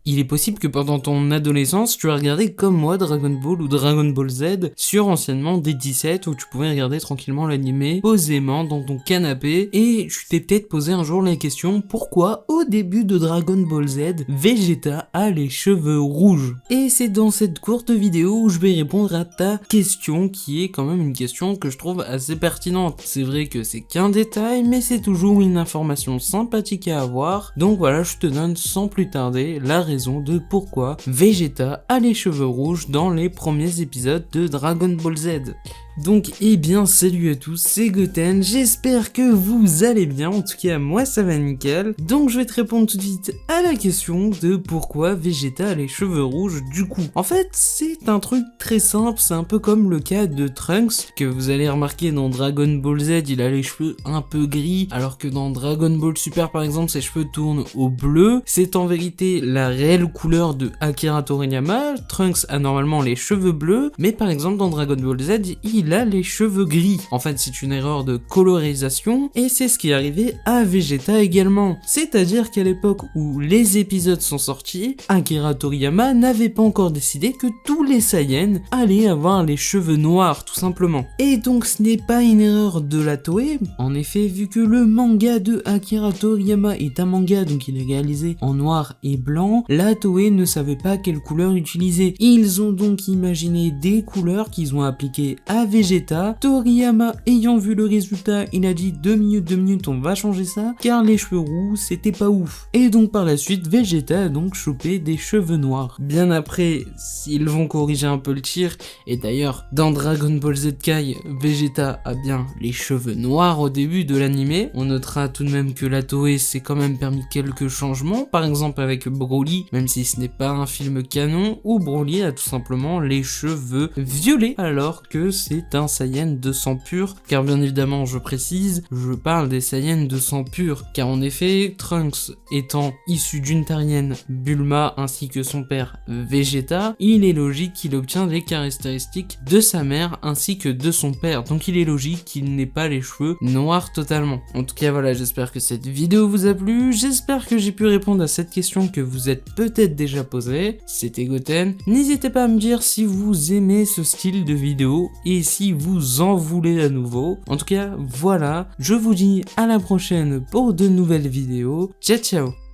Il est possible que pendant ton adolescence, tu as regardé comme moi Dragon Ball ou Dragon Ball Z sur anciennement des 17 où tu pouvais regarder tranquillement l'animé posément dans ton canapé et tu t'es peut-être posé un jour la question pourquoi au début de Dragon Ball Z, Vegeta a les cheveux rouges. Et c'est dans cette courte vidéo où je vais répondre à ta question qui est quand même une question que je trouve assez pertinente. C'est vrai que c'est qu'un détail mais c'est toujours une information sympathique à avoir. Donc voilà, je te donne sans plus tarder la raison de pourquoi Vegeta a les cheveux rouges dans les premiers épisodes de Dragon Ball Z. Donc eh bien salut à tous, c'est Goten, j'espère que vous allez bien, en tout cas moi ça va nickel. Donc je vais te répondre tout de suite à la question de pourquoi Vegeta a les cheveux rouges du coup. En fait c'est un truc très simple, c'est un peu comme le cas de Trunks, que vous allez remarquer dans Dragon Ball Z il a les cheveux un peu gris, alors que dans Dragon Ball Super par exemple ses cheveux tournent au bleu. C'est en vérité la réelle couleur de Akira Toriyama. Trunks a normalement les cheveux bleus, mais par exemple dans Dragon Ball Z il a les cheveux gris. En fait c'est une erreur de colorisation et c'est ce qui est arrivé à Vegeta également. C'est-à-dire qu'à l'époque où les épisodes sont sortis, Akira Toriyama n'avait pas encore décidé que tous les Saiyans allaient avoir les cheveux noirs tout simplement. Et donc ce n'est pas une erreur de la Toei, en effet vu que le manga de Akira Toriyama est un manga donc il est réalisé en noir et blanc, la Toei ne savait pas quelle couleur utiliser. Ils ont donc imaginé des couleurs qu'ils ont appliquées à Vegeta. Toriyama ayant vu le résultat, il a dit 2 minutes on va changer ça car les cheveux roux c'était pas ouf. Et donc par la suite Vegeta a donc chopé des cheveux noirs. Bien après s'ils vont corriger un peu le tir, et d'ailleurs dans Dragon Ball Z Kai, Vegeta a bien les cheveux noirs au début de l'animé. On notera tout de même que la Toei s'est quand même permis quelques changements, par exemple avec Broly, même si ce n'est pas un film canon, où Broly a tout simplement les cheveux violets alors que c'est un Saiyan de sang pur, car bien évidemment je précise, je parle des Saiyans de sang pur, car en effet Trunks étant issu d'une Tarienne Bulma ainsi que son père Vegeta, il est logique qu'il obtient les caractéristiques de sa mère ainsi que de son père, donc il est logique qu'il n'ait pas les cheveux noirs totalement. En tout cas voilà, j'espère que cette vidéo vous a plu, j'espère que j'ai pu répondre à cette question que vous êtes peut-être déjà posée. C'était Goten, n'hésitez pas à me dire si vous aimez ce style de vidéo et si vous en voulez à nouveau. En tout cas voilà, je vous dis à la prochaine pour de nouvelles vidéos, ciao ciao.